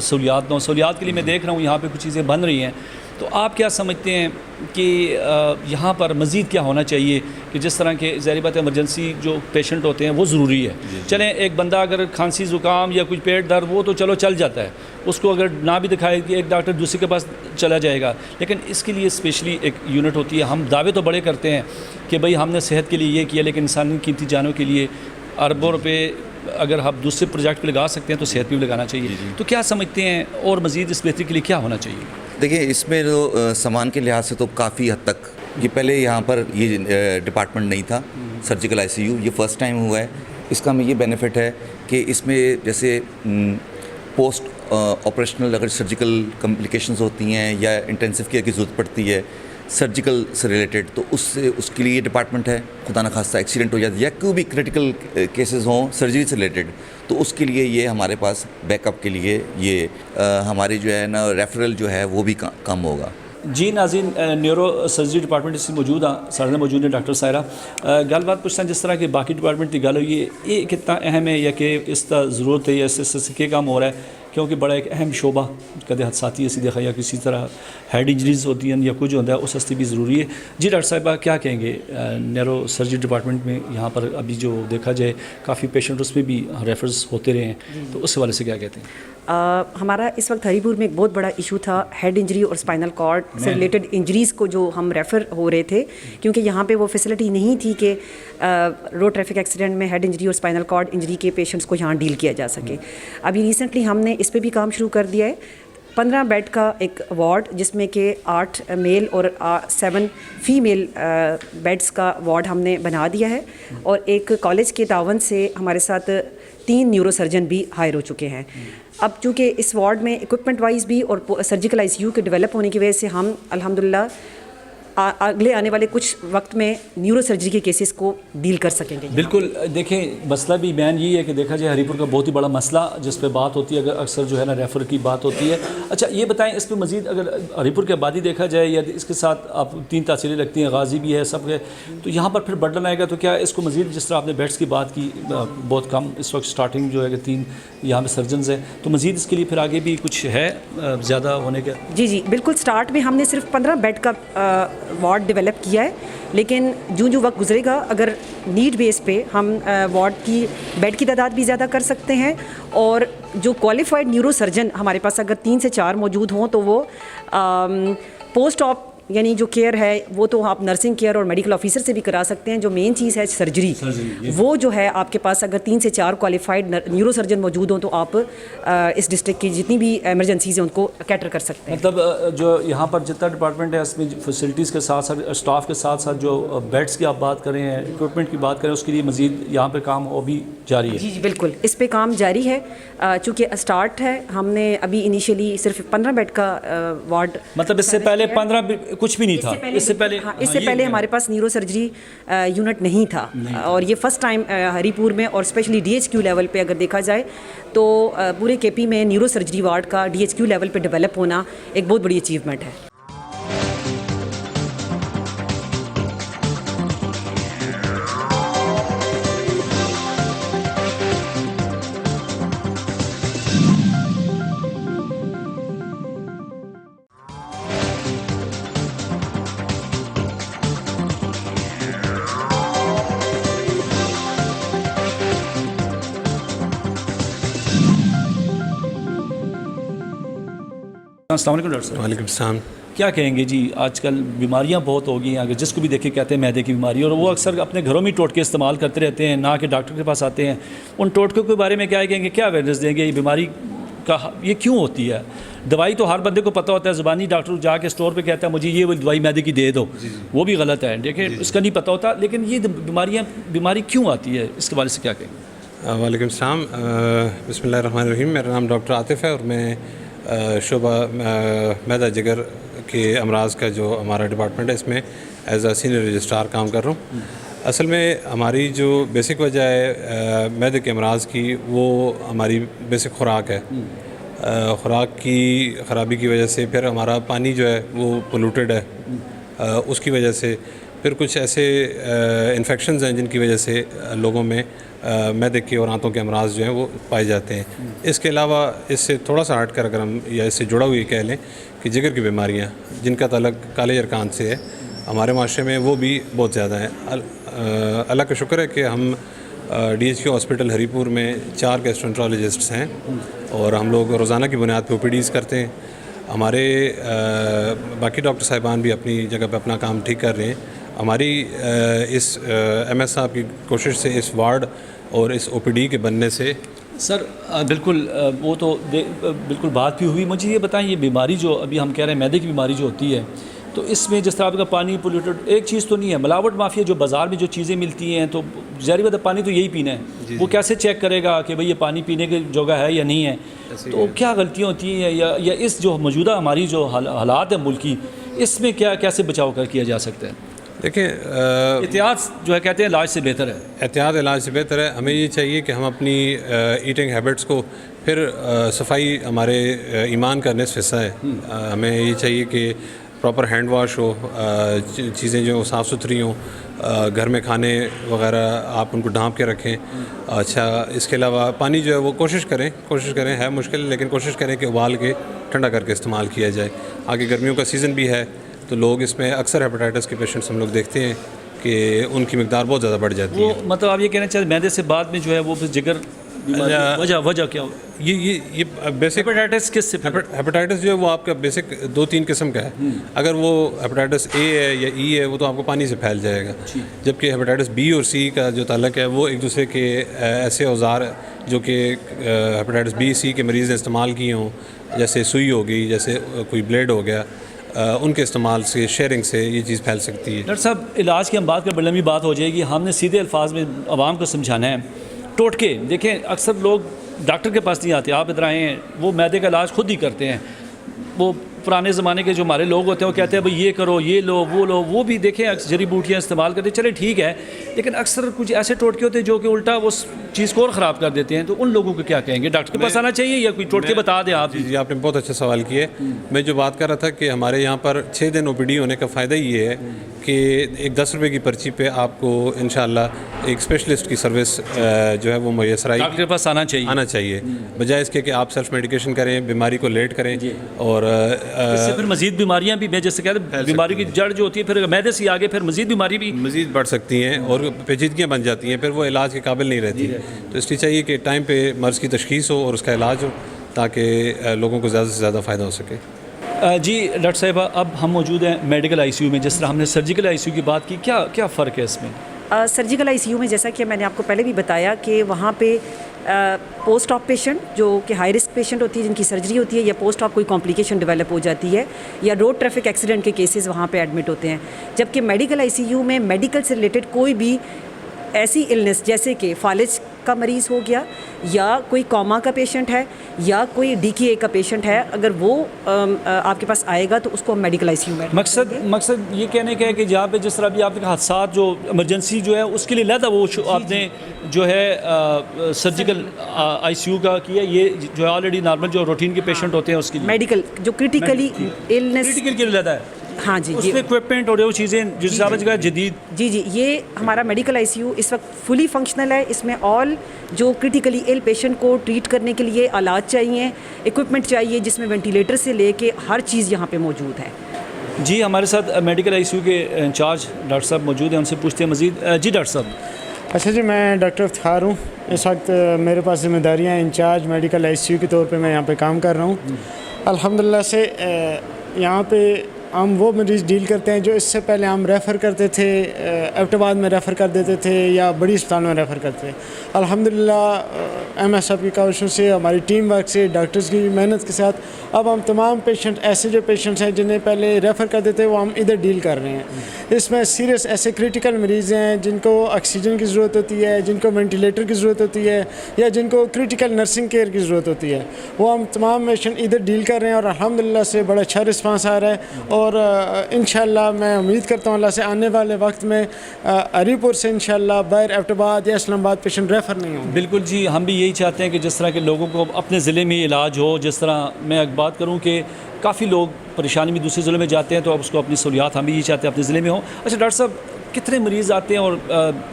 سہولیات نہ ہوں. سہولیات کے لیے میں دیکھ رہا ہوں یہاں پہ کچھ چیزیں بن رہی ہیں، تو آپ کیا سمجھتے ہیں کہ یہاں پر مزید کیا ہونا چاہیے کہ جس طرح کے ظاہری بات ہے ایمرجنسی جو پیشنٹ ہوتے ہیں وہ ضروری ہے. چلیں ایک بندہ اگر کھانسی زکام یا کچھ پیٹ درد وہ تو چلو چل جاتا ہے، اس کو اگر نہ بھی دکھائے کہ ایک ڈاکٹر دوسرے کے پاس چلا جائے گا، لیکن اس کے لیے اسپیشلی ایک یونٹ ہوتی ہے. ہم دعوے تو بڑے کرتے ہیں کہ بھئی ہم نے صحت کے لیے یہ کیا، لیکن انسانی قیمتی جانوں کے لیے اربوں روپے اگر ہم دوسرے پروجیکٹ پہ لگا سکتے ہیں تو صحت پہ بھی لگانا چاہیے. تو کیا سمجھتے ہیں اور مزید اس بہتری کے لیے کیا ہونا چاہیے؟ دیکھیں اس میں جو سامان کے لحاظ سے تو کافی حد تک یہ پہلے یہاں پر یہ ڈپارٹمنٹ نہیں تھا سرجیکل آئی سی یو، یہ فرسٹ ٹائم ہوا ہے. اس کا ہمیں یہ بینیفٹ ہے کہ اس میں جیسے پوسٹ آپریشنل اگر سرجیکل کمپلیکیشنز ہوتی ہیں یا انٹینسیو کیئر کی ضرورت پڑتی ہے سرجیکل سے ریلیٹڈ، تو اس کے لیے یہ ڈپارٹمنٹ ہے. خدا نخواستہ ایکسیڈنٹ ہو جاتا ہے یا کوئی بھی کریٹیکل کیسز ہوں سرجری سے ریلیٹڈ، تو اس کے لیے یہ ہمارے پاس بیک اپ کے لیے یہ ہماری جو ہے نا ریفرل جو ہے وہ بھی کم ہوگا. جی ناظرین، نیورو سرجری ڈپارٹمنٹ اس موجود ہاں سارے موجود ہیں ڈاکٹر سائرہ. گل بات پوچھتا جس طرح کہ باقی ڈپارٹمنٹ کی گل ہوئی ہے یہ کتنا اہم ہے یا کہ اس کا ضرورت ہے یا اس سے کیا کام ہو رہا ہے، کیونکہ بڑا ایک اہم شعبہ کدے حادثاتی اسی دیکھا یا کسی طرح ہیڈ انجریز ہوتی ہیں یا کچھ ہوتا ہے اس واسطے بھی ضروری ہے. جی ڈاکٹر صاحبہ کیا کہیں گے نیورو سرجری ڈپارٹمنٹ میں یہاں پر ابھی جو دیکھا جائے کافی پیشنٹ اس میں بھی ریفرنس ہوتے رہے ہیں، تو اس حوالے سے کیا کہتے ہیں؟ ہمارا اس وقت ہری پور میں ایک بہت بڑا ایشو تھا ہیڈ انجری اور اسپائنل کارڈ سے ریلیٹڈ انجریز کو جو ہم ریفر ہو رہے تھے، کیونکہ یہاں پہ وہ فیسلٹی نہیں تھی کہ روڈ ٹریفک ایکسیڈنٹ میں ہیڈ انجری اور اسپائنل کارڈ انجری کے پیشنٹس کو یہاں ڈیل کیا جا سکے. ابھی ریسنٹلی ہم نے اس پہ بھی کام شروع کر دیا ہے. 15 بیڈ کا ایک وارڈ جس میں کہ 8 میل اور 7 فیمیل بیڈس کا وارڈ ہم نے بنا دیا ہے، اور ایک کالج کے تعاون سے ہمارے ساتھ 3 نیورو سرجن بھی ہائر ہو چکے ہیں. اب چونکہ اس وارڈ میں اکوپمنٹ وائز بھی اور سرجیکل ICU کے ڈیولپ ہونے کی وجہ سے ہم الحمدللہ اگلے آنے والے کچھ وقت میں نیورو سرجری کے کیسز کو ڈیل کر سکیں گے. بالکل دیکھیں مسئلہ بھی مین یہ ہے کہ دیکھا جائے ہری پور کا بہت ہی بڑا مسئلہ جس پہ بات ہوتی ہے، اگر اکثر جو ہے نا ریفر کی بات ہوتی ہے. اچھا یہ بتائیں اس پہ مزید اگر ہری پور کی آبادی دیکھا جائے یا اس کے ساتھ آپ 3 تحصیلیں لگتی ہیں، غازی بھی ہے سب ہے، تو یہاں پر پھر برڈن آئے گا تو کیا اس کو مزید جس طرح آپ نے بیڈس کی بات کی بہت کم اس وقت سٹارٹنگ جو ہے کہ 3 یہاں پہ سرجنز ہیں، تو مزید اس کے لیے پھر آگے بھی کچھ ہے زیادہ ہونے کا؟ جی بالکل. سٹارٹ میں ہم نے صرف 15 بیڈ کا وارڈ ڈیولپ کیا ہے، لیکن جو وقت گزرے گا اگر نیڈ بیس پہ ہم وارڈ کی بیڈ کی تعداد بھی زیادہ کر سکتے ہیں، اور جو کوالیفائڈ نیورو سرجن ہمارے پاس اگر 3 سے 4 موجود ہوں تو وہ پوسٹ آپ یعنی جو کیئر ہے وہ تو آپ نرسنگ کیئر اور میڈیکل آفیسر سے بھی کرا سکتے ہیں. جو مین چیز ہے سرجری وہ جو ہے آپ کے پاس اگر 3 سے 4 کوالیفائڈ نیورو سرجن موجود ہوں تو آپ اس ڈسٹرکٹ کی جتنی بھی ایمرجنسیز ہیں ان کو کیٹر کر سکتے ہیں. مطلب جو یہاں پر جتنا ڈپارٹمنٹ ہے اس میں فیسلٹیز کے ساتھ ساتھ اسٹاف کے ساتھ ساتھ جو بیڈس کی آپ بات کریں ہیں، اکوپمنٹ کی بات کریں، اس کے لیے مزید یہاں پہ کام وہ بھی جاری ہے؟ جی بالکل اس پہ کام جاری ہے. چونکہ اسٹارٹ ہے ہم نے ابھی انیشیلی صرف 15 بیڈ کا وارڈ، مطلب اس سے پہلے 15 کچھ بھی نہیں تھا، اس سے پہلے ہمارے پاس نیورو سرجری یونٹ نہیں تھا، اور یہ فرسٹ ٹائم ہری پور میں اور اسپیشلی DHQ لیول پہ اگر دیکھا جائے تو پورے KP میں نیورو سرجری وارڈ کا DHQ لیول پہ ڈیولپ ہونا ایک بہت بڑی اچیومنٹ ہے. السلام علیکم ڈاکٹر صاحب. وعلیکم السلام. کیا کہیں گے جی آج کل بیماریاں بہت ہو گئی ہیں، اگر جس کو بھی دیکھیں کہتے ہیں معدے کی بیماری، اور وہ اکثر اپنے گھروں میں ٹوٹکے استعمال کرتے رہتے ہیں، نہ کہ ڈاکٹر کے پاس آتے ہیں. ان ٹوٹکوں کے بارے میں کیا کہیں گے، کیا اویئرنیس دیں گے یہ بیماری کا یہ کیوں ہوتی ہے؟ دوائی تو ہر بندے کو پتہ ہوتا ہے، زبانی ڈاکٹر جا کے اسٹور پہ کہتا ہے مجھے یہ دوائی معدے کی دے دو، وہ بھی غلط ہے. دیکھیں اس کا نہیں پتہ ہوتا، لیکن یہ بیماری کیوں آتی ہے اس کے بارے سے کیا کہیں گے؟ وعلیکم السلام. بسم اللہ الرحمن الرحیم. میرا نام ڈاکٹر عاطف ہے اور میں شعبہ معدہ جگر کے امراض کا جو ہمارا ڈپارٹمنٹ ہے اس میں ایز اے سینئر رجسٹرار کام کر رہا ہوں. اصل میں ہماری جو بیسک وجہ ہے معدے کے امراض کی وہ ہماری بیسک خوراک ہے. خوراک کی خرابی کی وجہ سے پھر ہمارا پانی جو ہے وہ پولوٹیڈ ہے، اس کی وجہ سے پھر کچھ ایسے انفیکشنز ہیں جن کی وجہ سے لوگوں میں معدے کے اور آنتوں کے امراض جو ہیں وہ پائے جاتے ہیں. اس کے علاوہ اس سے تھوڑا سا ہٹ کر اگر ہم یا اس سے جڑا ہوئی کہہ لیں کہ جگر کی بیماریاں جن کا تعلق کالے ارکان سے ہے ہمارے معاشرے میں وہ بھی بہت زیادہ ہیں. اللہ کا شکر ہے کہ ہم DHQ ہاسپٹل ہری پور میں 4 گیسٹرنٹرولوجسٹس ہیں اور ہم لوگ روزانہ کی بنیاد پہ OPDs کرتے ہیں. ہمارے باقی ڈاکٹر صاحبان بھی اپنی جگہ پہ اپنا کام ٹھیک کر رہے ہیں. ہماری اس MS صاحب کی کوشش سے اس وارڈ اور اس OPD کے بننے سے سر بالکل وہ تو بالکل بات بھی ہوئی. مجھے یہ بتائیں یہ بیماری جو ابھی ہم کہہ رہے ہیں معدے کی بیماری جو ہوتی ہے تو اس میں جس طرح آپ کا پانی پولیوٹڈ ایک چیز تو نہیں ہے، ملاوٹ مافیا جو بازار میں جو چیزیں ملتی ہیں تو ظاہر بات ہے پانی تو یہی پینا ہے، وہ کیسے چیک کرے گا کہ بھئی یہ پانی پینے کی جگہ ہے یا نہیں ہے؟ تو کیا غلطیاں ہوتی ہیں یا اس جو موجودہ ہماری جو حالات ہیں ملکی، اس میں کیسے بچاؤ کیا جا سکتا ہے؟ دیکھیں احتیاط جو ہے کہتے ہیں علاج سے بہتر ہے، احتیاط علاج سے بہتر ہے. ہمیں یہ چاہیے کہ ہم اپنی ایٹنگ ہیبٹس کو پھر صفائی ہمارے ایمان کا نصف حصہ ہے. ہمیں یہ چاہیے کہ پراپر ہینڈ واش ہو، چیزیں جو صاف ستھری ہوں، گھر میں کھانے وغیرہ آپ ان کو ڈھانپ کے رکھیں. اچھا اس کے علاوہ پانی جو ہے وہ کوشش کریں ہے مشکل لیکن کوشش کریں کہ ابال کے ٹھنڈا کر کے استعمال کیا جائے. آگے گرمیوں کا سیزن بھی ہے تو لوگ اس میں اکثر ہیپاٹائٹس کے پیشنٹس ہم لوگ دیکھتے ہیں کہ ان کی مقدار بہت زیادہ بڑھ جاتی ہے. وہ مطلب آپ یہ کہنا چاہتے ہیں معدے سے بعد میں جو ہے وہ جگر وجہ کیا ہو؟ یہ بیسک ہیپاٹائٹس کس سے؟ ہیپاٹائٹس جو ہے وہ آپ کا بیسک 2-3 قسم کا ہے. اگر وہ ہیپاٹائٹس اے ہے یا ای ہے وہ تو آپ کو پانی سے پھیل جائے گا، جبکہ ہیپاٹائٹس بی اور سی کا جو تعلق ہے وہ ایک دوسرے کے ایسے اوزار جو کہ ہیپاٹائٹس بی سی کے مریض نے استعمال کیے ہوں، جیسے سوئی ہو گئی، جیسے کوئی بلیڈ ہو گیا، ان کے استعمال سے شیئرنگ سے یہ چیز پھیل سکتی ہے. ڈاکٹر صاحب علاج کی ہم بات کر بڑی لمبی بات ہو جائے گی، ہم نے سیدھے الفاظ میں عوام کو سمجھانا ہے. ٹوٹکے دیکھیں اکثر لوگ ڈاکٹر کے پاس نہیں آتے، آپ ادھر آئے ہیں، وہ معدے کا علاج خود ہی کرتے ہیں. وہ پرانے زمانے کے جو ہمارے لوگ ہوتے ہیں وہ کہتے ہیں بھئی یہ کرو، یہ لو، وہ بھی دیکھیں جڑی بوٹیاں استعمال کرتے ہیں، چلے ٹھیک ہے، لیکن اکثر کچھ ایسے ٹوٹکے ہوتے ہیں جو کہ الٹا وہ چیز کو اور خراب کر دیتے ہیں. تو ان لوگوں کو کیا کہیں گے؟ ڈاکٹر کے پاس آنا چاہیے یا کوئی ٹوٹکے بتا دیں آپ؟ جی آپ نے بہت اچھا سوال کیا ہے. میں جو بات کر رہا تھا کہ ہمارے یہاں پر 6 دن OPD ہونے کا فائدہ یہ ہے کہ ایک 10 روپے کی پرچی پہ آپ کو انشاءاللہ ایک اسپیشلسٹ کی سروس جو ہے وہ میسر آئی. ڈاکٹر کے پاس آنا چاہیے بجائے اس کے کہ آپ سیلف میڈیکیشن کریں، بیماری کو لیٹ کریں اور اس سے پھر مزید بیماریاں بھی، میں جیسے کہتے ہیں بیماری کی جڑ جو ہوتی ہے پھر معدے سے آگے پھر مزید بیماری بھی مزید بڑھ سکتی ہیں اور پیچیدگیاں بن جاتی ہیں، پھر وہ علاج کے قابل نہیں رہتی. تو اس لیے چاہیے کہ ٹائم پہ مرض کی تشخیص ہو اور اس کا علاج ہو تاکہ لوگوں کو زیادہ سے زیادہ فائدہ ہو سکے. جی ڈاکٹر صاحبہ اب ہم موجود ہیں میڈیکل ICU میں. جس طرح ہم نے سرجیکل ICU کی بات کی، کیا فرق ہے اس میں؟ سرجیکل ICU میں جیسا کہ میں نے آپ کو پہلے بھی بتایا کہ وہاں پہ پوسٹ آپ پیشنٹ جو کہ ہائی رسک پیشنٹ ہوتی ہے جن کی سرجری ہوتی ہے یا پوسٹ آپ کوئی کمپلیکیشن ڈیولپ ہو جاتی ہے یا روڈ ٹریفک ایکسیڈنٹ کے کیسز وہاں پہ ایڈمٹ ہوتے ہیں. جبکہ میڈیکل ICU میں میڈیکل سے ریلیٹڈ کوئی بھی ایسی النس جیسے کہ فالج کا مریض ہو گیا یا کوئی کوما کا پیشنٹ ہے یا کوئی DKA کا پیشنٹ ہے، اگر وہ آپ کے پاس آئے گا تو اس کو ہم میڈیکل ICU میں مقصد یہ کہنے کا ہے کہ جہاں پہ جس طرح بھی آپ کے حادثات جو ایمرجنسی جو ہے اس کے لیے علیحدہ وہ آپ نے جو ہے سرجیکل ICU کا کیا، یہ جو ہے آلریڈی نارمل جو روٹین کے پیشنٹ ہوتے ہیں اس کے لیے میڈیکل جو کریٹیکلی النس کے لیے علیحدہ ہے. ہاں جی، اس میں اکوپمنٹ اور وہ چیزیں جس حساب سے جدید. جی یہ ہمارا میڈیکل ICU اس وقت فلی فنکشنل ہے. اس میں آل جو کریٹیکلی ایل پیشنٹ کو ٹریٹ کرنے کے لیے آلات چاہیے، اکوپمنٹ چاہیے، جس میں وینٹیلیٹر سے لے کے ہر چیز یہاں پہ موجود ہے. جی ہمارے ساتھ میڈیکل ICU کے انچارج ڈاکٹر صاحب موجود ہیں، ان سے پوچھتے ہیں مزید. جی ڈاکٹر صاحب. اچھا جی، میں ڈاکٹر افتخار ہوں. اس وقت میرے پاس ذمہ داریاں انچارج میڈیکل ICU کے طور پہ میں یہاں پہ کام کر رہا ہوں. الحمدللہ سے یہاں پہ ہم وہ مریض ڈیل کرتے ہیں جو اس سے پہلے ہم ریفر کرتے تھے، ایبٹ آباد میں ریفر کر دیتے تھے یا بڑی اسپتالوں میں ریفر کرتے تھے. الحمدللہ MS صاحب کی کاوشوں سے، ہماری ٹیم ورک سے، ڈاکٹرز کی محنت کے ساتھ اب ہم تمام پیشنٹ ایسے جو پیشنٹس ہیں جنہیں پہلے ریفر کرتے تھے وہ ہم ادھر ڈیل کر رہے ہیں. اس میں سیریس ایسے کریٹیکل مریض ہیں جن کو آکسیجن کی ضرورت ہوتی ہے، جن کو وینٹیلیٹر کی ضرورت ہوتی ہے یا جن کو کریٹیکل نرسنگ کیئر کی ضرورت ہوتی ہے، وہ ہم تمام پیشنٹ ادھر ڈیل کر رہے ہیں اور الحمدللہ سے بڑا اچھا رسپانس آ رہا ہے. اور انشاءاللہ میں امید کرتا ہوں اللہ سے آنے والے وقت میں ہری پور سے انشاءاللہ باہر ایبٹ آباد یا اسلام آباد پیشنٹ ریفر نہیں ہوں. بالکل جی، ہم بھی یہی چاہتے ہیں کہ جس طرح کے لوگوں کو اپنے ضلع میں علاج ہو. جس طرح میں ایک بات کروں کہ کافی لوگ پریشانی میں دوسرے ضلع میں جاتے ہیں تو اب اس کو اپنی سہولیات ہم بھی یہی چاہتے ہیں اپنے ضلع میں ہوں. اچھا ڈاکٹر صاحب، کتنے مریض آتے ہیں اور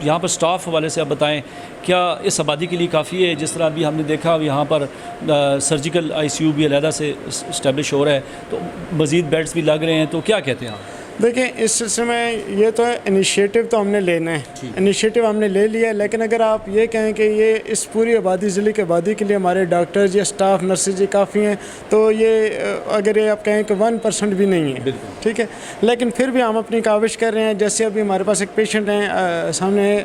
یہاں پر سٹاف حوالے سے آپ بتائیں کیا اس آبادی کے لیے کافی ہے؟ جس طرح ابھی ہم نے دیکھا یہاں پر سرجیکل ICU بھی علیحدہ سے اسٹیبلش ہو رہا ہے تو مزید بیڈز بھی لگ رہے ہیں، تو کیا کہتے ہیں آپ؟ دیکھیں اس سلسلے میں یہ تو ہے انیشیٹو تو ہم نے لینا ہے, انیشیٹو ہم نے لے لیا ہے, لیکن اگر آپ یہ کہیں کہ یہ اس پوری آبادی ضلع کی آبادی کے لیے ہمارے ڈاکٹرز یا اسٹاف نرسز کافی ہیں تو یہ اگر یہ آپ کہیں کہ 1% بھی نہیں ہے, ٹھیک ہے, لیکن پھر بھی ہم اپنی کاوش کر رہے ہیں. جیسے ابھی ہمارے پاس ایک پیشنٹ ہیں سامنے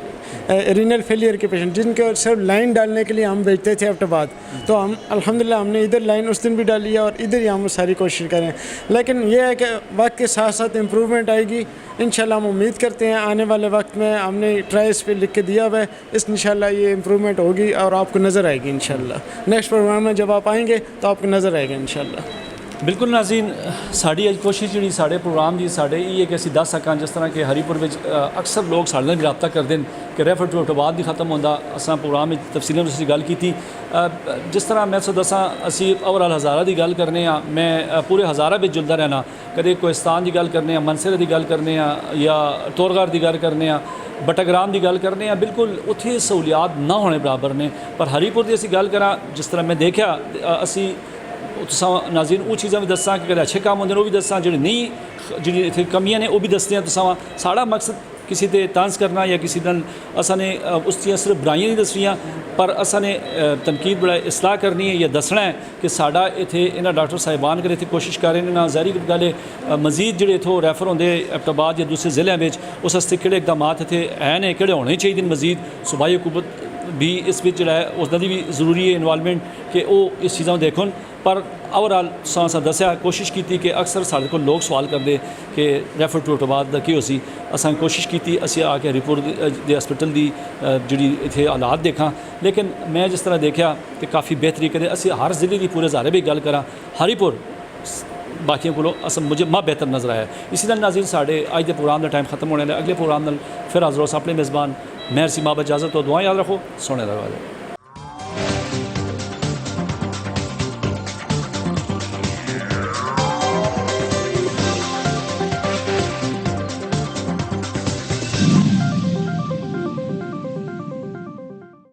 رینل فیلئر کے پیشنٹ, جن کے صرف لائن ڈالنے کے لیے ہم بھیجتے تھے ایبٹ آباد, تو ہم الحمدللہ ہم نے ادھر لائن اس دن بھی ڈالی ہے اور ادھر ہی ہم ساری کوشش کریں. لیکن یہ ہے کہ وقت کے ساتھ ساتھ امپروومنٹ آئے گی انشاءاللہ. ہم امید کرتے ہیں آنے والے وقت میں ہم نے ٹرائلس پہ لکھ کے دیا ہوا ہے, اس انشاءاللہ یہ امپروومنٹ ہوگی اور آپ کو نظر آئے گی انشاءاللہ. نیکسٹ پروگرام میں جب آپ آئیں گے تو آپ کو نظر آئے گا انشاءاللہ. بالکل ناظرین, ساری اج کوشش جی سارے پروگرام جی سارے یہ ہے کہ اسی دس سکاں جس طرح کہ ہری پور اکثر لوگ سارے نال بھی رابطہ کرتے ہیں کہ ریفر ٹو ایبٹ نہیں ختم ہوتا. اصل پروگرام میں تفصیل سے گل کی جس طرح میں دساں اسی اوورال ہزارہ کی گل کرنے ہاں, میں پورے ہزارہ بھی جلدا رہنا, کدے کوہستان کی گل کرنے ہاں, منسر کی گل کرنے ہاں, یا تورغار کی گل کرنے ہاں, بٹاگرام کی گل کرنے ہاں. بالکل اتنے سہولیات نہ ہونے برابر نے, پر ہری پور کی اسی گل کراں جس طرح میں دیکھا اسی ناظرین وہ چیزاں بھی دساں کہ اچھے کام ہوندے وہ بھی دساں, جڑے نہیں جڑی اتنے کمیاں نے وہ بھی دستے ہیں. تو ساڑا مقصد کسی تے طنز کرنا یا کسی دن اساں نے اس دیا صرف برائیاں نہیں دسیاں, پر اساں نے تنقید بڑا اصلاح کرنی ہے یا دسنا ہے کہ ساڈا اتنے انہاں ڈاکٹر صاحبان کر اتنے کوشش کر رہے ہیں نا. ظاہری گل ہے مزید جڑے اتوں ریفر ہوندے ایبٹ آباد یا دوسرے ضلع میں اس واسطے کہڑے اقدامات اتنے ہیں نے کہڑے ہونے چاہیے مزید. صوبائی حکومت بھی اس وچ جڑا ہے اس دی بھی ضروری ہے انوالومنٹ کہ وہ اس چیزاں دیکھن. پر اوورال دسیا کوشش کی کہ اکثر سارے کو لوگ سوال کرتے کہ ریفر ٹو ایبٹ آباد کی ہو سی. اساں کوشش کی اسی آ کے ہری پور دے ہسپتال دی جڑی اتنے حالات دیکھاں, لیکن میں جس طرح دیکھا کہ کافی بہتری کرے اسی ہر ضلع کی پورے ہزارے بھی گل کراں, ہری پور باقیوں کو مجھے ماں بہتر نظر آیا. اسی طرح ناظرین ساڑھے اج دے پروگرام کا ٹائم ختم ہونے لگا. اگلے پروگرام پھر حاضر ہو اپنے میزبان مہر سی ماں اجازت تو دعائیں یاد رکھو, سونے لگا.